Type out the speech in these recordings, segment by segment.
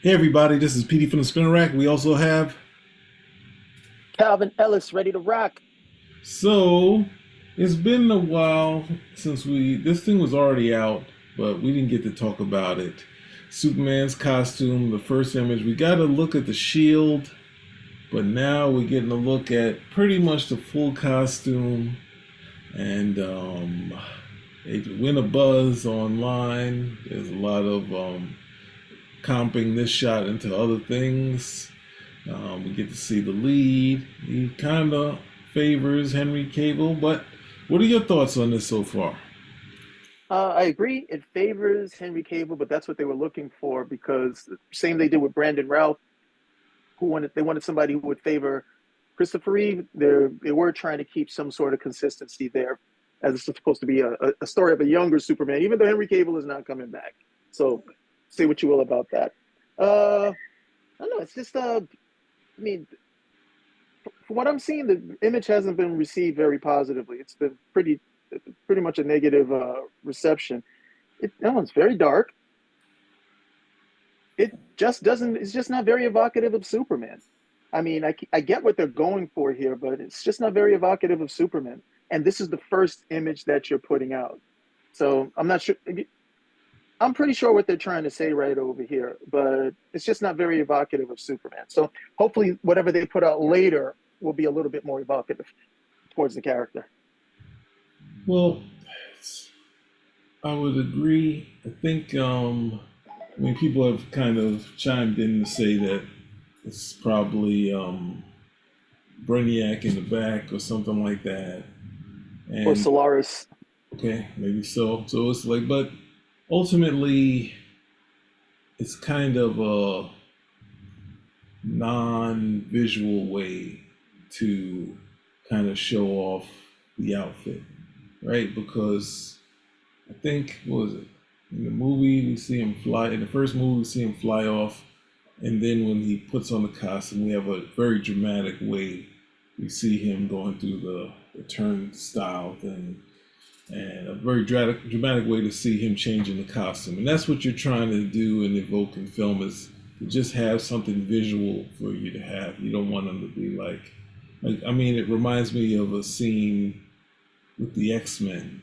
Hey everybody, this is PD from the Spinner Rack. We also have Calvin Ellis, ready to rock. so it's been a while since this thing was already out, but we didn't get to talk about it. Superman's costume, the first image. We got to look at the shield, but now we're getting a look at pretty much the full costume, and it went a buzz online. There's a lot of comping this shot into other things. We get to see the lead. He kind of favors Henry Cable, but what are your thoughts on this so far? I agree. It favors Henry Cable, but that's what they were looking for because same they did with Brandon Routh, they wanted somebody who would favor Christopher Reeve. They were trying to keep some sort of consistency there, as it's supposed to be a story of a younger Superman, even though Henry Cable is not coming back. So say what you will about that. I don't know. It's just I mean, from what I'm seeing, the image hasn't been received very positively. It's been pretty much a negative reception. That one's very dark. It just doesn't. It's just not very evocative of Superman. I mean, I get what they're going for here, but it's just not very evocative of Superman. And this is the first image that you're putting out, so I'm not sure. I'm pretty sure what they're trying to say right over here, but it's just not very evocative of Superman. So hopefully, whatever they put out later will be a little bit more evocative towards the character. Well, I would agree. I mean, people have kind of chimed in to say that it's probably Brainiac in the back or something like that. Or And Solaris. okay, maybe so. So it's like, but ultimately, it's kind of a non-visual way to kind of show off the outfit, right? Because I think what was it in the movie we see him fly in the first movie we see him fly off, and then when he puts on the costume, we have a very dramatic way we see him going through the turnstile thing, and a very dramatic way to see him changing the costume. And that's what you're trying to do and evoke in film is to just have something visual for you to have. You don't want them to be like I mean, it reminds me of a scene with the X-Men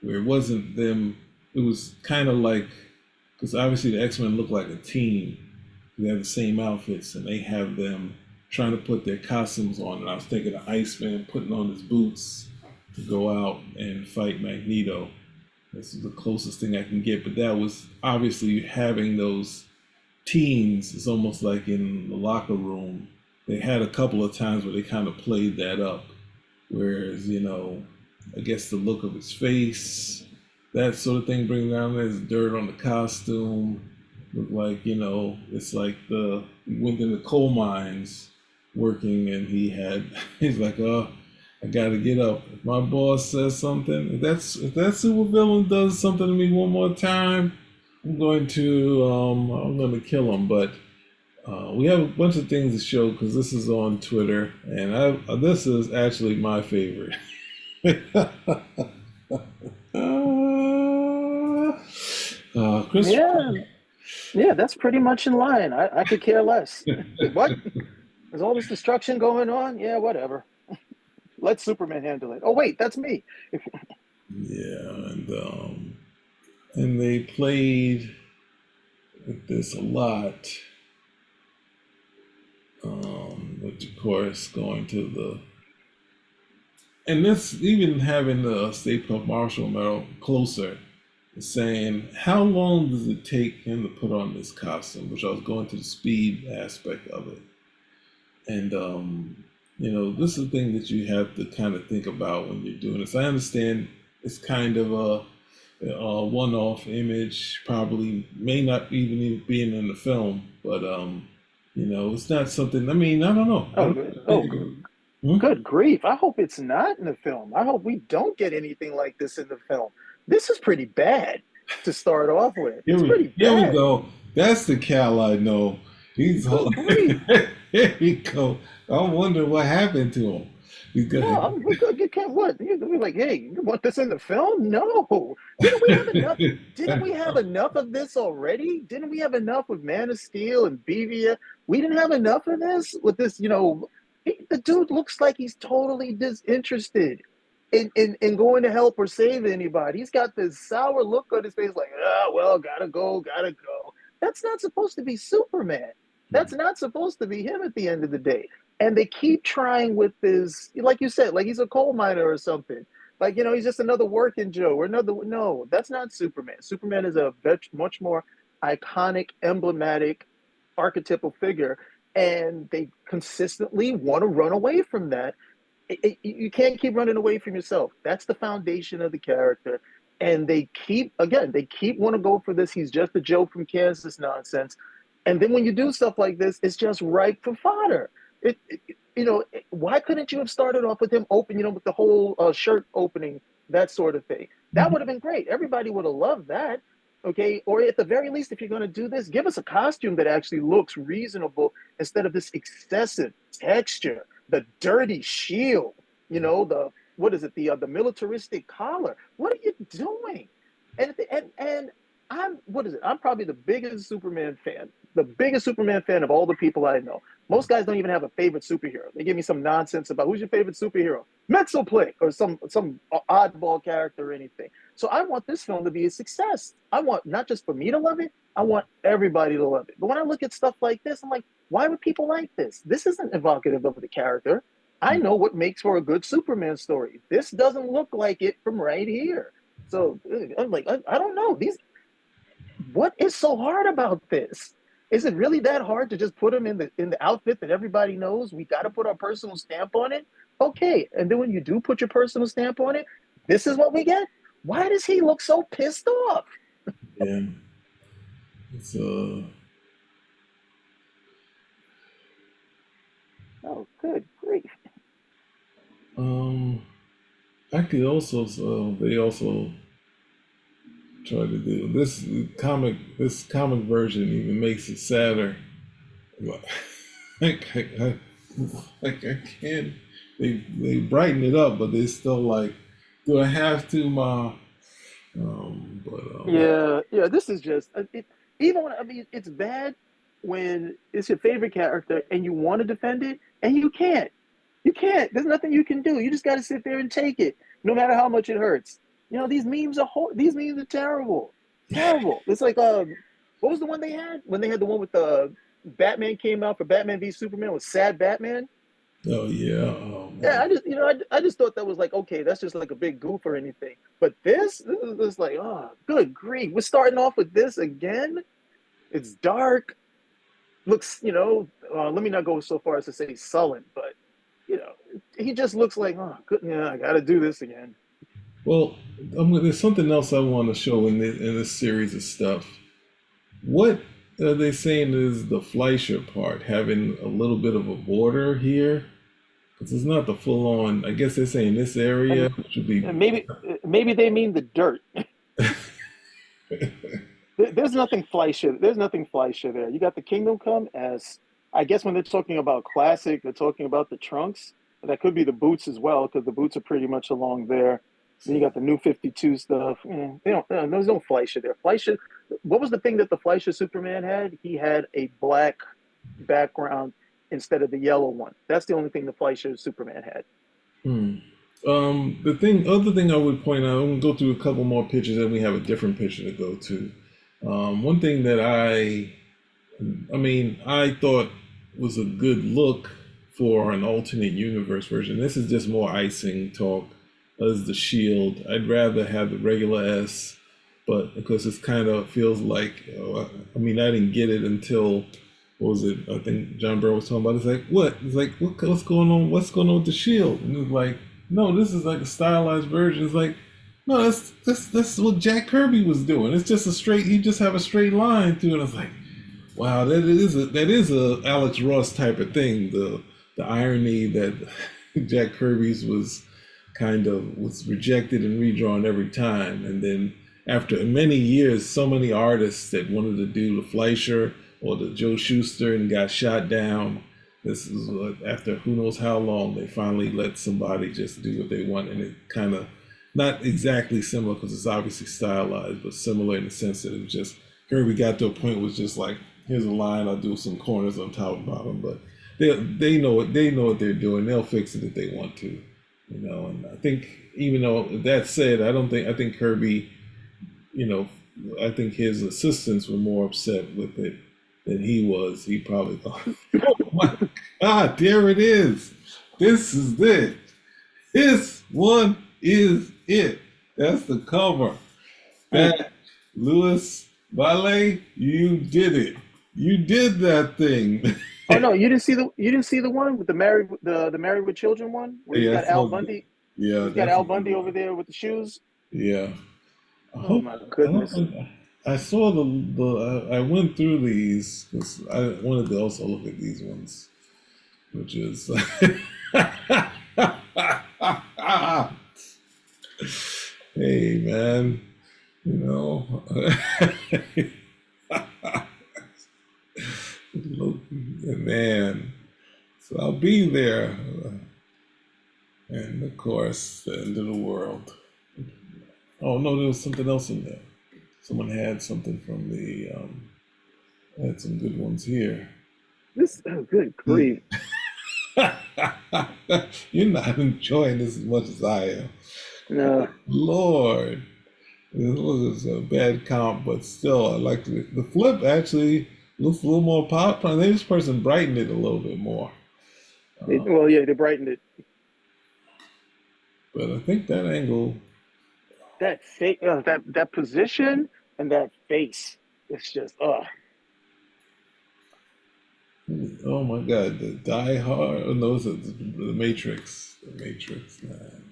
where it wasn't them. It was kind of like because obviously the X-Men look like a team. They have the same outfits and they have them trying to put their costumes on. And I was thinking of Iceman putting on his boots to go out and fight Magneto. This is the closest thing I can get. But that was obviously having those teams. It's almost like in the locker room. They had a couple of times where they kind of played that up. Whereas, I guess the look of his face, that sort of thing, bringing down there's dirt on the costume. Look like, it's like he went in the coal mines working and he's like, oh, I gotta get up. If my boss says something, if that supervillain does something to me one more time, I'm going to kill him. But we have a bunch of things to show because this is on Twitter, and this is actually my favorite. Christopher. Yeah, yeah, that's pretty much in line. I could care less. What? There's all this destruction going on? Yeah, whatever. Let Superman handle it. Oh, wait, that's me. Yeah, and they played with this a lot, which of course going to the and this even having the State Club Marshall Medal closer, saying how long does it take him to put on this costume, which I was going to the speed aspect of it. And this is the thing that you have to kind of think about when you're doing this. I understand it's kind of a one-off image, probably may not even be in the film, but it's not something. I mean, I don't know. I Oh, don't good. think. Hmm? Good grief. I hope it's not in the film. I hope we don't get anything like this in the film. This is pretty bad to start off with. It's pretty Here we bad. go. That's the Cal I know. He's Good grief. here we go. I wonder what happened to him. Go No, ahead. we're good. You can't what? You're gonna be like, hey, you want this in the film? No. Didn't we have enough? Didn't we have enough of this already? Didn't we have enough with Man of Steel and BVS? We didn't have enough of this with this, the dude looks like he's totally disinterested in going to help or save anybody. He's got this sour look on his face, like, well, gotta go, gotta go. That's not supposed to be Superman. That's not supposed to be him at the end of the day. And they keep trying with this, like you said, like he's a coal miner or something. Like, he's just another working Joe or another. No, that's not Superman. Superman is a much more iconic, emblematic, archetypal figure. And they consistently want to run away from that. You can't keep running away from yourself. That's the foundation of the character. And they keep want to go for this. He's just a Joe from Kansas nonsense. And then when you do stuff like this, it's just ripe for fodder. Why couldn't you have started off with him open, with the whole shirt opening, that sort of thing? That would have been great. Everybody would have loved that. Okay. Or at the very least, if you're going to do this, give us a costume that actually looks reasonable instead of this excessive texture, the dirty shield, what is it? The militaristic collar. What are you doing? And I'm what is it? I'm probably the biggest Superman fan of all the people I know. Most guys don't even have a favorite superhero. They give me some nonsense about who's your favorite superhero, Metzelplick, or some oddball character or anything. So I want this film to be a success. I want not just for me to love it, I want everybody to love it. But when I look at stuff like this, I'm like, why would people like this? This isn't evocative of the character. I know what makes for a good Superman story. This doesn't look like it from right here. So I'm like, I don't know. What is so hard about this? Is it really that hard to just put him in the outfit that everybody knows? We got to put our personal stamp on it. Okay, and then when you do put your personal stamp on it, this is what we get. Why does he look so pissed off? Yeah, it's Oh, good grief! um. I could also they also try to do this comic version even makes it sadder. Like I can't. They brighten it up, but they still like, do I have to, ma? But Yeah, yeah. This is just even when it's bad when it's your favorite character and you want to defend it and you can't. You can't. There's nothing you can do. You just got to sit there and take it, no matter how much it hurts. These memes are terrible, terrible. It's like what was the one they had when they had the one with the Batman came out for Batman v Superman with sad Batman? oh yeah, oh Yeah, man, I just thought that was like okay, that's just like a big goof or anything. But this is just like oh, good grief, we're starting off with this again. It's dark, looks let me not go so far as to say sullen, but you know he just looks like oh, good, yeah, I got to do this again. well, there's something else I want to show in this series of stuff. What are they saying is the Fleischer part having a little bit of a border here? Because it's not the full on. I guess they're saying this area And, should be. and maybe they mean the dirt. There's nothing Fleischer. There's nothing Fleischer there. You got the Kingdom Come as I guess when they're talking about classic, they're talking about the trunks. That could be the boots as well because the boots are pretty much along there. Then you got the new 52 stuff. They don't. There's no Fleischer there. Fleischer. What was the thing that the Fleischer Superman had? He had a black background instead of the yellow one. That's the only thing the Fleischer Superman had. Hmm. Other thing I would point out, I'm gonna go through a couple more pictures, and we have a different picture to go to. One thing that I thought was a good look for an alternate universe version. This is just more icing talk. As the Shield, I'd rather have the regular S, but because it's kind of feels like, I didn't get it until what was it? I think John Byrne was talking about. It's like what? It's like what's going on? What's going on with the Shield? And it's like, no, this is like a stylized version. It's like, no, that's what Jack Kirby was doing. It's just a straight. You just have a straight line through, and it's like, wow, that is a Alex Ross type of thing. The irony that Jack Kirby's was rejected and redrawn every time, and then after many years, so many artists that wanted to do the Fleischer or the Joe Schuster and got shot down. this is what, after who knows how long, they finally let somebody just do what they want, and it kind of not exactly similar because it's obviously stylized, but similar in the sense that it was just Kirby got to a point was just like, here's a line, I'll do some corners on top and bottom, but they know what they're doing. They'll fix it if they want to, you know. And I think even though that said, I think Kirby, you know, I think his assistants were more upset with it than he was. He probably thought, oh my God, there it is. This is it. This one is it. That's the cover. Mm. That Louis Ballet, you did it. You did that thing. Oh no, you didn't see the one with the married with children one where he's Yeah, I got Al saw that. Bundy. Yeah, He's got that's a Al good Bundy over one. there with the shoes. Yeah. Oh my I hope goodness. I saw I went through these because I wanted to also look at these ones, which is hey man, you know, look, man. So I'll be there, and of course, the end of the world. Oh no, there was something else in there. Someone had something from the had some good ones here. This oh, good grief. You're not enjoying this as much as I am. No, Lord, this was a bad comp, but still, I like the flip. Actually, looks a little more pop. I think this person brightened it a little bit more, well, yeah, they brightened it. but I think that angle. That face, that position and that face. It's just, Oh my God, the Die Hard. Oh, no, it's the Matrix. The Matrix, man.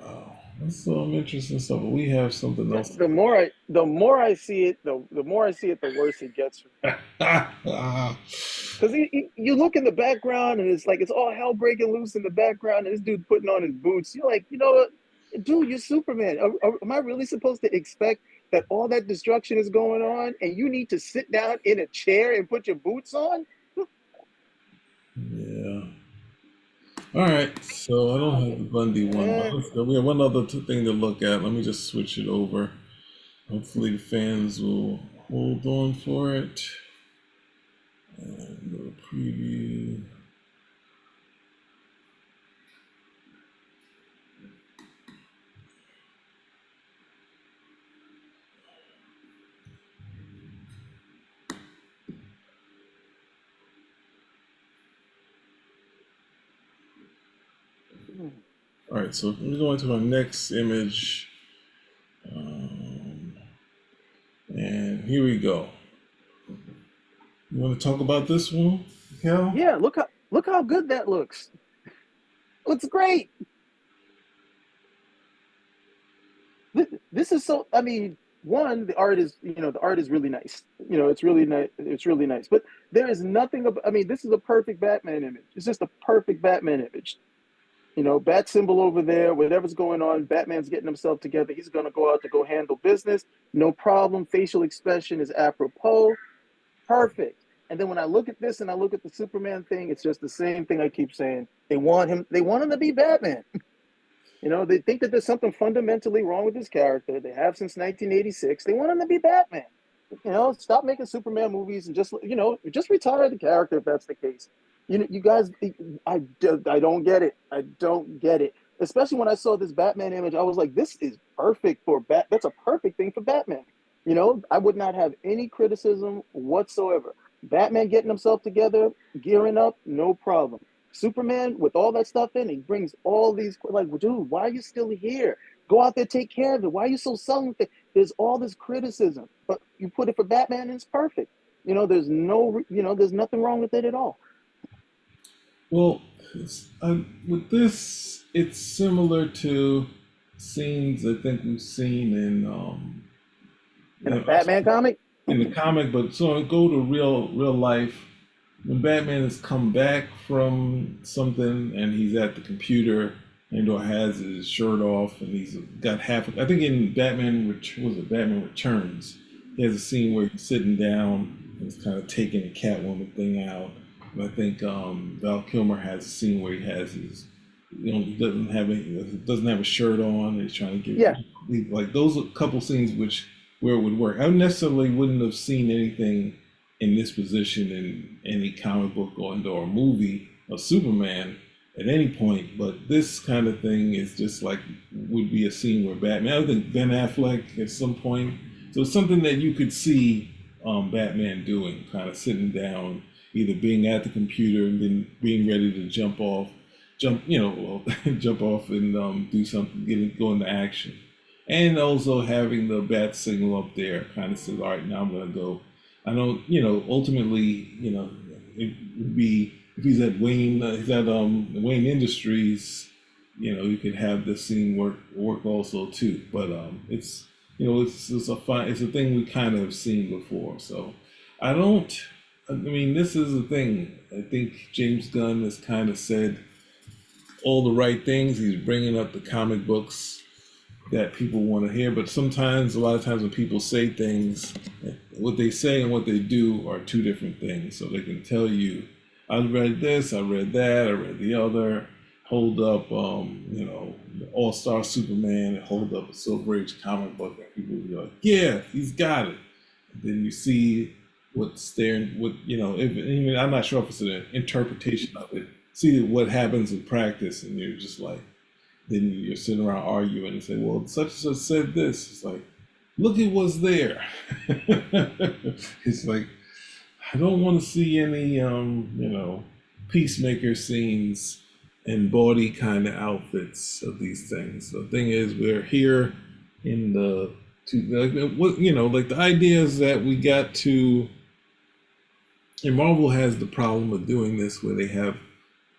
Wow, that's some interesting stuff. But we have something else. the more I see it, the more I see it, the worse it gets for me. Because you look in the background and it's like it's all hell breaking loose in the background, and this dude putting on his boots. You're like, you know what, dude, you're Superman. Am I really supposed to expect that all that destruction is going on, and you need to sit down in a chair and put your boots on? Yeah. All right, so I don't have the Bundy one, but Eh, we have one other thing to look at. Let me just switch it over. Hopefully, the fans will hold on for it. And go to preview. All right, so let me go into our next image, um, and here we go. You want to talk about this one, Cal? yeah, look how good that looks. Looks great. This is so. I mean, one, the art is the art is really nice. It's really nice. It's really nice. But there is nothing about. I mean, this is a perfect Batman image. It's just a perfect Batman image. Bat symbol over there. Whatever's going on, Batman's getting himself together. He's gonna go out to go handle business. No problem. Facial expression is apropos. Perfect. And then when I look at this and I look at the Superman thing, it's just the same thing I keep saying. They want him. They want him to be Batman. They think that there's something fundamentally wrong with his character. They have since 1986. They want him to be Batman. Stop making Superman movies and just retire the character if that's the case. You guys, I don't get it. I don't get it. Especially when I saw this Batman image, I was like, this is perfect for Bat. That's a perfect thing for Batman. I would not have any criticism whatsoever. Batman getting himself together, gearing up, no problem. Superman with all that stuff in, he brings all these like, dude, why are you still here? Go out there, take care of it. Why are you so sullen? There's all this criticism, but you put it for Batman, and it's perfect. There's nothing wrong with it at all. Well, with this, it's similar to scenes I think we've seen In a Batman comic, in the comic, but so I go to real life. When Batman has come back from something and he's at the computer and or has his shirt off and he's got half. I think in Batman Returns, he has a scene where he's sitting down and he's kind of taking the Catwoman thing out, I think Val Kilmer has a scene where he has his, he doesn't have a shirt on. And he's trying to Yeah, like those are a couple scenes which where it would work. I necessarily wouldn't have seen anything in this position in any comic book or a movie of Superman at any point, but this kind of thing is just like would be a scene where Batman. I think Ben Affleck at some point. So it's something that you could see Batman doing, kind of sitting down, either being at the computer and then being ready to jump off and do something, go into action, and also having the bat signal up there, kind of says, all right, now I'm gonna go. I don't, ultimately, it would be if he's at Wayne Industries, you could have this scene work also too. But it's a thing we kind of have seen before. So I don't. I mean, this is the thing. I think James Gunn has kind of said all the right things. He's bringing up the comic books that people want to hear. But sometimes, a lot of times, when people say things, what they say and what they do are two different things. So they can tell you, I read this, I read that, I read the other. Hold up, the All Star Superman, hold up a Silver Age comic book, and people will be like, yeah, he's got it. And then you see what's there, even I'm not sure if it's an interpretation of it. See what happens in practice, and you're just like, then you're sitting around arguing and say, well, such and such said this. It's like, look at what's there. It's like, I don't want to see any, peacemaker scenes and bawdy kind of outfits of these things. The thing is, we're here in the, like the idea is that we got to, and Marvel has the problem of doing this where they have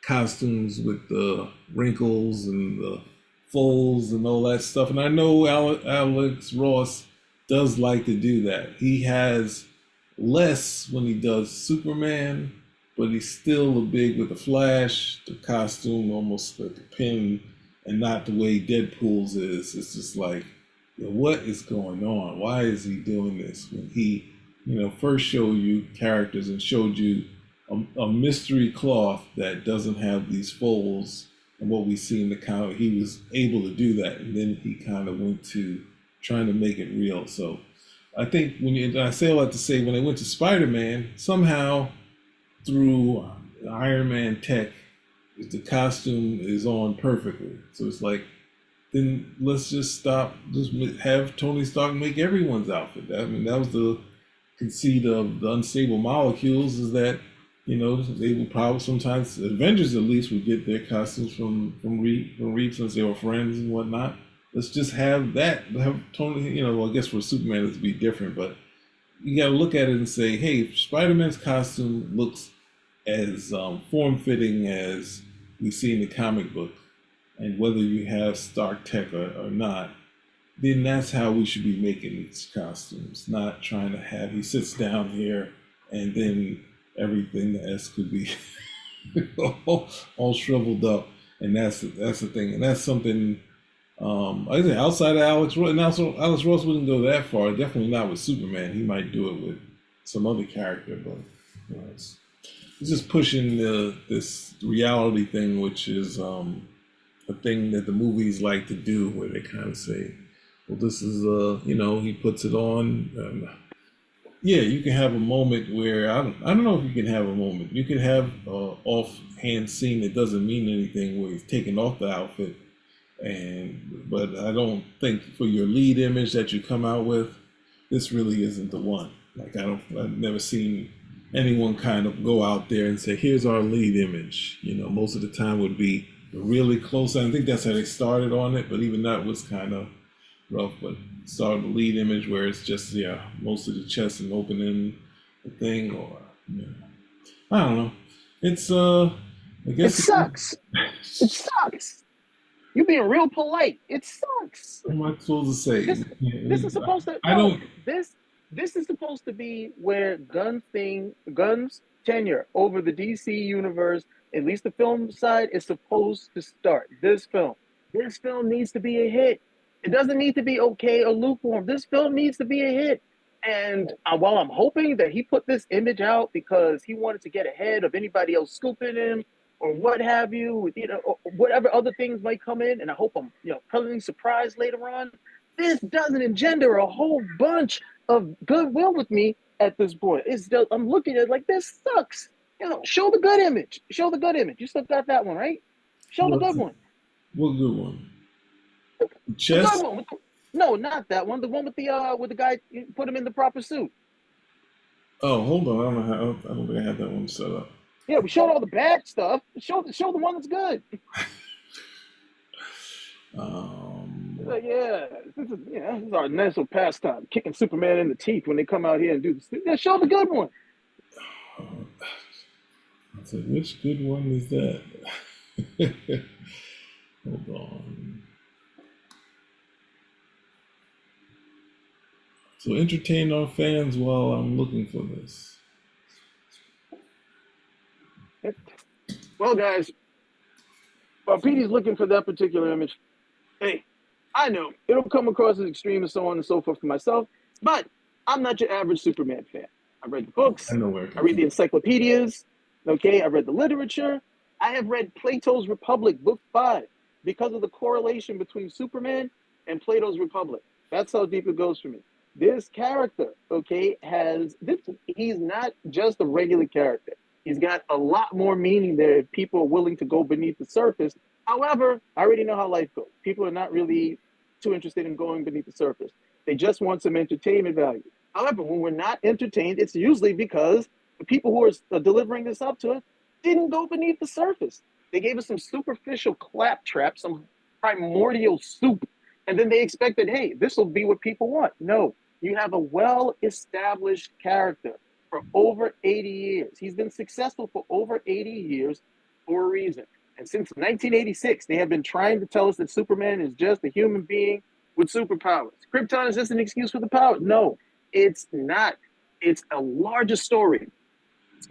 costumes with the wrinkles and the folds and all that stuff. And I know Alex Ross does like to do that. He has less when he does Superman, but he's still a big with the Flash, the costume almost like a pin, and not the way Deadpool's is. It's just like, what is going on? Why is he doing this when he, first showed you characters and showed you a mystery cloth that doesn't have these folds and what we see in the comic. He was able to do that, and then he kind of went to trying to make it real. So I think I say all that to say, when they went to Spider-Man, somehow through Iron Man tech, the costume is on perfectly. So it's like, then let's just stop. Just have Tony Stark make everyone's outfit. I mean, that was the conceit of the unstable molecules, is that they would probably sometimes Avengers at least would get their costumes from Reed since they were friends and whatnot. Let's just have that. Have Tony. Well, I guess for Superman it'd be different, but you got to look at it and say, hey, Spider-Man's costume looks as form-fitting as we see in the comic book, and whether you have Stark tech or not, then that's how we should be making these costumes. Not trying to have he sits down here and then everything else could be all shriveled up, and that's the thing, and that's something. I think outside of Alex Ross, and also Alex Ross wouldn't go that far. Definitely not with Superman. He might do it with some other character, but it's just pushing this reality thing, which is a thing that the movies like to do, where they kind of say, well, this is he puts it on. Yeah, you can have a moment where I don't know if you can have a moment. You can have a offhand scene that doesn't mean anything where he's taking off the outfit, but I don't think for your lead image that you come out with, this really isn't the one. Like I've never seen anyone kind of go out there and say, here's our lead image. Most of the time would be really close. I think that's how they started on it, but even that was kind of rough. But started the lead image where it's just most of the chest and opening the thing, or I don't know. It's I it guess sucks. It sucks. You're being real polite. It sucks. what am I supposed to say? This is supposed to I don't. this is supposed to be where Gunn's tenure over the DC universe, at least the film side, is supposed to start. This film needs to be a hit. It doesn't need to be okay or lukewarm. This film needs to be a hit. And while I'm hoping that he put this image out because he wanted to get ahead of anybody else scooping him or what have you, or whatever other things might come in, and I hope I'm, pleasantly surprised later on. This doesn't engender a whole bunch of goodwill with me at this point. It's just, I'm looking at it like this sucks. Show the good image. Show the good image. You still got that one, right? Show the What good one. what good one? The good Chess? one. No, not that one. The one with the guy put him in the proper suit. Oh, hold on. I don't think I have that one set up. Yeah, we showed all the bad stuff. Show the one that's good. Yeah, this is our national pastime, kicking Superman in the teeth when they come out here and do this. Yeah, show the good one. I said, which good one is that? Hold on. So entertain our fans while I'm looking for this. Well, guys, while Petey's looking for that particular image, hey, I know it'll come across as extreme and so on and so forth for myself, but I'm not your average Superman fan. I read the I books, know where it I comes read the from. encyclopedias, okay, I read the literature. I have read Plato's Republic, Book 5, because of the correlation between Superman and Plato's Republic. That's how deep it goes for me. This character, okay, he's not just a regular character. He's got a lot more meaning there if people are willing to go beneath the surface. However, I already know how life goes. People are not really too interested in going beneath the surface. They just want some entertainment value. However, when we're not entertained, it's usually because the people who are delivering this up to us didn't go beneath the surface. They gave us some superficial claptrap, some primordial soup, and then they expected, hey, this will be what people want. No, you have a well-established character for over 80 years. He's been successful for over 80 years for a reason. And since 1986, they have been trying to tell us that Superman is just a human being with superpowers. Krypton is just an excuse for the power. No, it's not. It's a larger story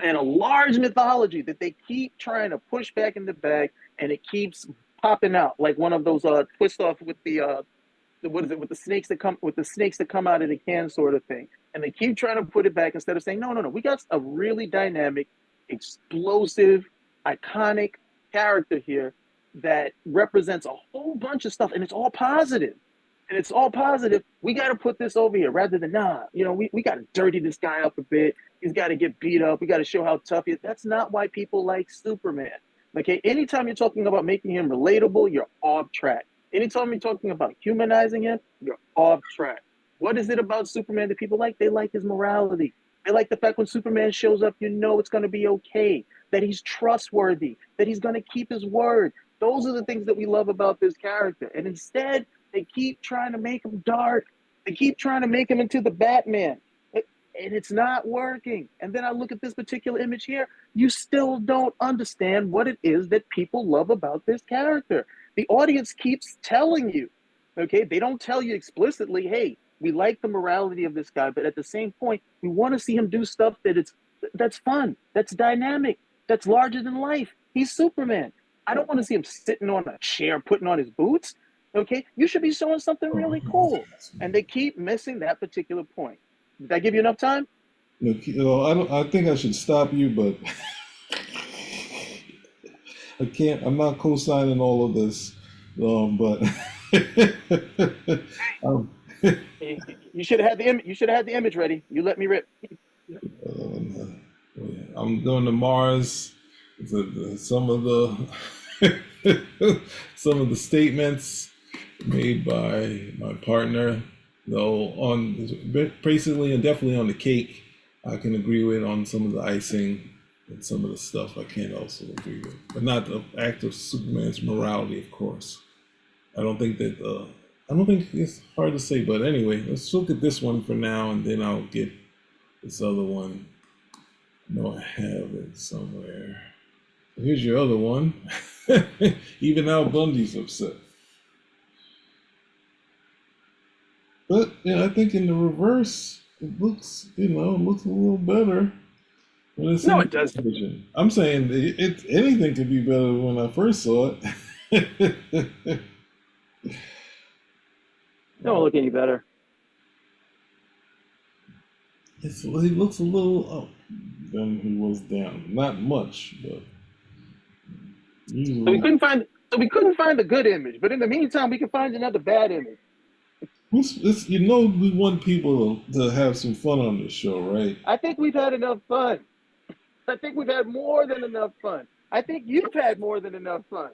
and a large mythology that they keep trying to push back in the bag, and it keeps popping out like one of those twist off with the what is it with the snakes that come out of the can sort of thing. And they keep trying to put it back instead of saying, no, no, no, we got a really dynamic, explosive, iconic character here that represents a whole bunch of stuff, and it's all positive. And it's all positive. We got to put this over here rather than, we got to dirty this guy up a bit. He's got to get beat up. We got to show how tough he is. That's not why people like Superman. Okay, anytime you're talking about making him relatable, you're off track. Anytime you're talking about humanizing him, you're off track. What is it about Superman that people like? They like his morality. They like the fact when Superman shows up, it's going to be okay, that he's trustworthy, that he's going to keep his word. Those are the things that we love about this character. And instead, they keep trying to make him dark. They keep trying to make him into the Batman. And it's not working. And then I look at this particular image here. You still don't understand what it is that people love about this character. The audience keeps telling you, okay? They don't tell you explicitly, hey, we like the morality of this guy, but at the same point, we want to see him do stuff that's fun, that's dynamic, that's larger than life. He's Superman. I don't want to see him sitting on a chair, putting on his boots. Okay, you should be showing something really cool, and they keep missing that particular point. Did I give you enough time? I think I should stop you, but I can't. I'm not co-signing all of this, but um, You should have had the You should have had the image ready. You let me rip. I'm going to Mars. Some of the some of the statements made by my partner, though, on basically and definitely on the cake, I can agree with. On some of the icing and some of the stuff, I can't also agree with, but not the act of Superman's morality, of course. I don't think that. I don't think it's hard to say, but anyway, let's look at this one for now, and then I'll get this other one. No, I have it somewhere. Here's your other one. Even Al Bundy's upset. But yeah, I think in the reverse, it looks a little better when it's No, in it does. television. I'm saying anything could be better when I first saw it. Don't look any better. He looks a little up than he was down. Not much, but So we usually. couldn't find so we couldn't find a good image. But in the meantime, we can find another bad image. We want people to have some fun on this show, right? I think we've had enough fun. I think we've had more than enough fun. I think you've had more than enough fun.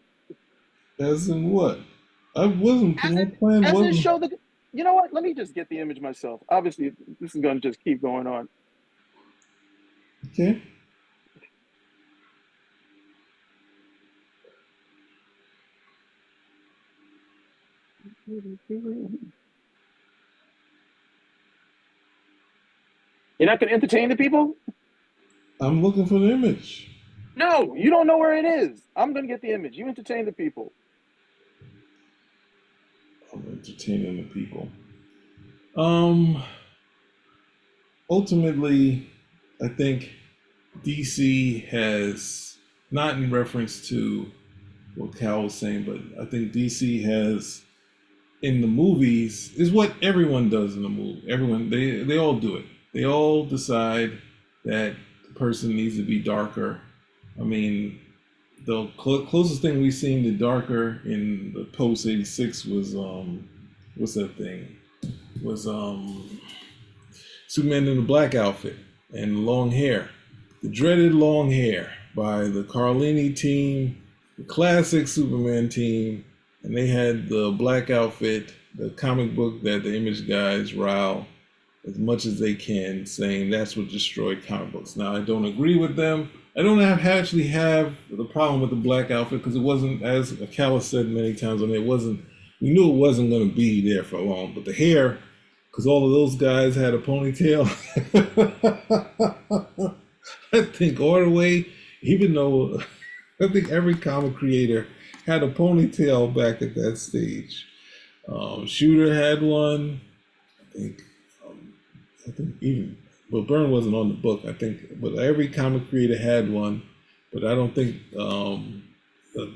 As in what? My As in, plan as in wasn't. show the. You know what? Let me just get the image myself. Obviously, this is going to just keep going on. Okay. You're not going to entertain the people? I'm looking for the image. No, you don't know where it is. I'm going to get the image. You entertain the people. I'm entertaining the people. Um, Ultimately, I think DC has, not in reference to what Cal was saying, but I think DC has in the movies is what everyone does in the movie. Everyone they all do it. They all decide that the person needs to be darker. I mean, the closest thing we've seen to darker in the post '86 was what's that thing? Was Superman in the black outfit and long hair, the dreaded long hair by the Carlini team, the classic Superman team, and they had the black outfit, the comic book that the Image guys rile as much as they can, saying that's what destroyed comic books. Now I don't agree with them. I don't actually have the problem with the black outfit because it wasn't, as Akala said many times on it wasn't. We knew it wasn't going to be there for long, but the hair, because all of those guys had a ponytail. I think Ordway, even though I think every comic creator had a ponytail back at that stage. Shooter had one. I think I think even well, Byrne wasn't on the book. I think, but every comic creator had one. But I don't think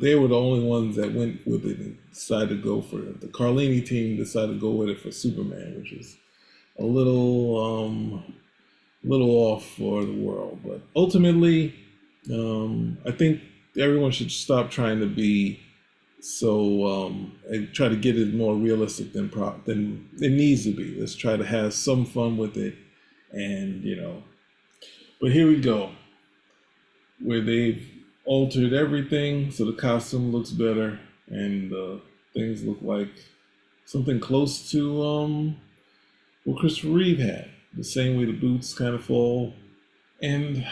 they were the only ones that went with it and decided to go for it. The Carlini team decided to go with it for Superman, which is a little off for the world. But ultimately, I think everyone should stop trying to be so and try to get it more realistic than it needs to be. Let's try to have some fun with it, and But here we go, where they've altered everything so the costume looks better and things look like something close to what Christopher Reeve had. The same way the boots kind of fall, and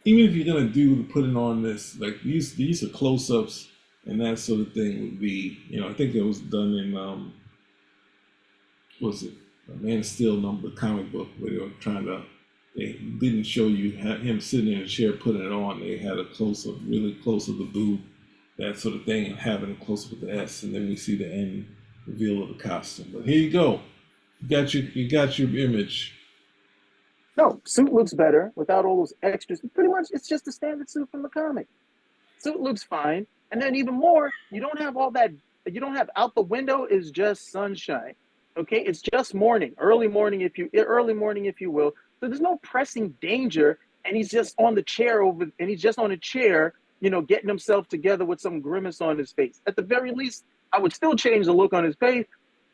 even if you're gonna do putting on this, like these are close-ups and that sort of thing would be, I think it was done in was it Man of Steel number comic book where they were trying to, they didn't show you him sitting in a chair putting it on. They had a close up, really close of the boob, that sort of thing, and having a close up with the S, and then we see the end reveal of the costume. But here you go, you got your image. No, suit looks better without all those extras. Pretty much, it's just a standard suit from the comic. Suit looks fine, and then even more, you don't have all that. You don't have out the window is just sunshine. Okay, it's just morning, early morning if you will. So there's no pressing danger, and he's just on the chair and he's just on a chair, getting himself together with some grimace on his face. At the very least, I would still change the look on his face,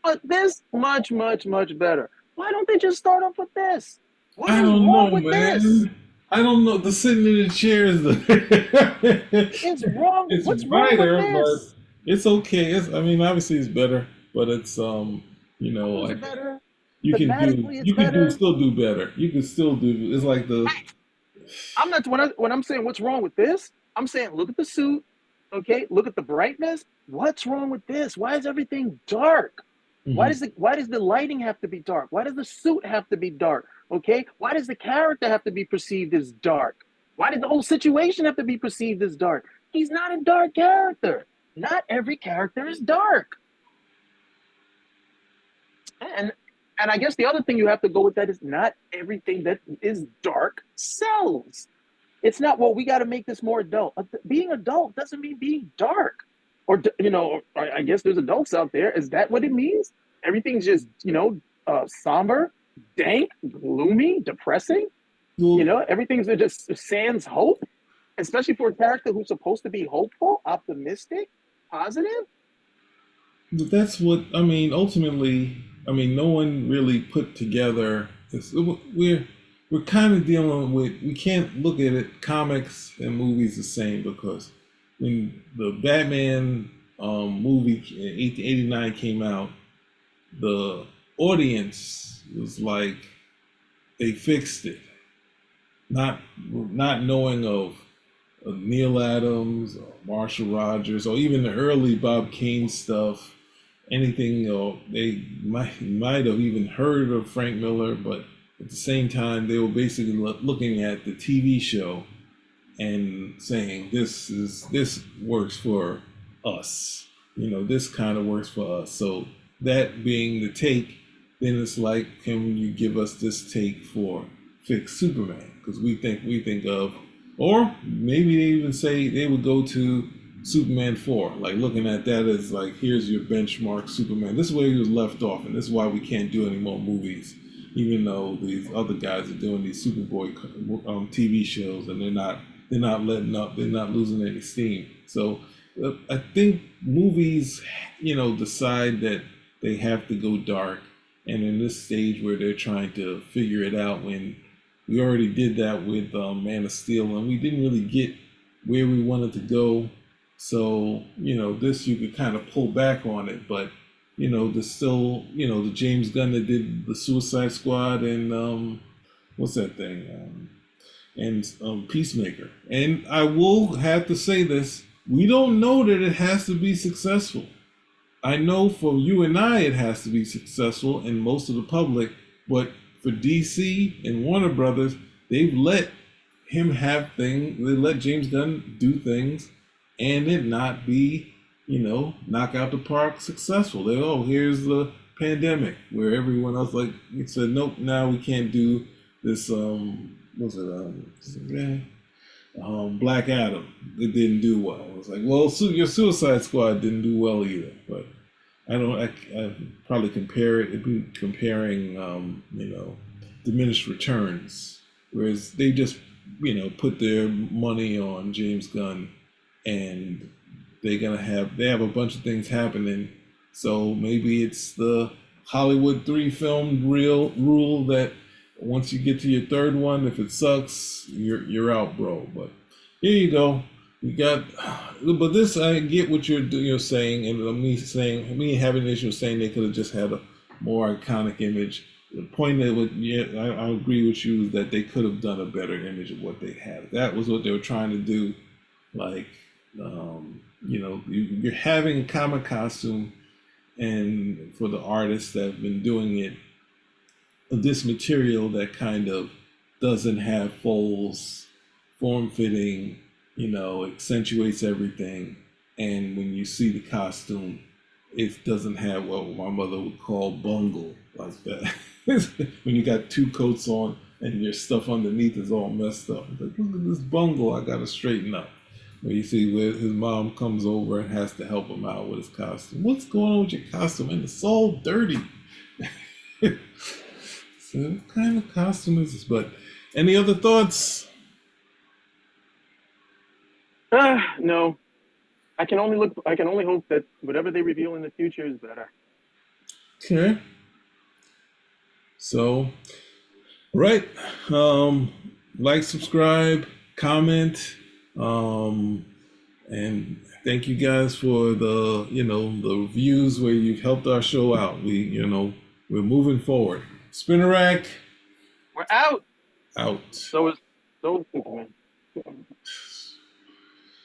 but this much, much, much better. Why don't they just start off with this? What I is don't wrong know, with this? man. I don't know. The sitting in the chair is Is wrong. it's What's wrong with brighter, but this? it's okay. I mean, obviously it's better, but it's How is like it better? you can do, Thematically, it's better. still do better. You can still do. It's like the. I'm not when I'm saying what's wrong with this. I'm saying look at the suit. Okay, look at the brightness. What's wrong with this? Why is everything dark? Mhm. Why does the lighting have to be dark? Why does the suit have to be dark? Okay, why does the character have to be perceived as dark? Why did the whole situation have to be perceived as dark? He's not a dark character. Not every character is dark. And and I guess the other thing you have to go with that is not everything that is dark sells. It's not, well, we got to make this more adult. Being adult doesn't mean being dark. Or, I guess there's adults out there. Is that what it means? Everything's just, somber, dank, gloomy, depressing. You Well, know, everything's just sans hope, especially for a character who's supposed to be hopeful, optimistic, positive. but that's what I mean. Ultimately, I mean, no one really put together. This, we're kind of dealing with. We can't look at it comics and movies the same because when the Batman movie in 1889 came out, the audience was like they fixed it, not knowing of Neil Adams or Marshall Rogers or even the early Bob Kane stuff. Anything, they might have even heard of Frank Miller, but at the same time, they were basically looking at the TV show and saying this works for us. You know, this kind of works for us. So that being the take, then it's like, can you give us this take for fix Superman? Because we think of, or maybe they even say they would go to Superman 4, like looking at that as like, here's your benchmark Superman. This is where he was left off, and this is why we can't do any more movies, even though these other guys are doing these Superboy TV shows, and they're not letting up. They're not losing any steam. So I think movies, decide that they have to go dark, and in this stage where they're trying to figure it out, when we already did that with Man of Steel, and we didn't really get where we wanted to go. So this you could kind of pull back on it, but there's still the James Gunn that did the Suicide Squad and what's that thing? And Peacemaker. And I will have to say this: we don't know that it has to be successful. I know for you and I, it has to be successful, and most of the public. But for DC and Warner Brothers, they've let him have things. They let James Gunn do things, and it not be, knock out the park successful. They here's the pandemic where everyone else like it said nope. Now we can't do this. What's it? Black Adam. It didn't do well. It was like, well, your Suicide Squad didn't do well either. But I don't. I probably compare it. It'd be comparing, diminished returns, whereas they just, put their money on James Gunn, and they have a bunch of things happening. So maybe it's the Hollywood 3 film real rule that once you get to your third one, if it sucks, you're out, bro. But here you go. You got, but this I get what you're saying, and me having an issue saying they could have just had a more iconic image. The point that I agree with you is that they could have done a better image of what they had. That was what they were trying to do. Like, you're having a comic costume, and for the artists that have been doing it, this material that kind of doesn't have folds, form fitting, accentuates everything. And when you see the costume, it doesn't have what my mother would call bungle like that. When you got two coats on and your stuff underneath is all messed up. It's like, look at this bungle I gotta straighten up. Where you see where his mom comes over and has to help him out with his costume. What's going on with your costume? And it's all dirty. So what kind of costume is this? But any other thoughts? No, I can only look. I can only hope that whatever they reveal in the future is better. Okay. So, right. Like, subscribe, comment, and thank you guys for the reviews where you've helped our show out. We're moving forward. Spinner rack We're out. out. So is Superman.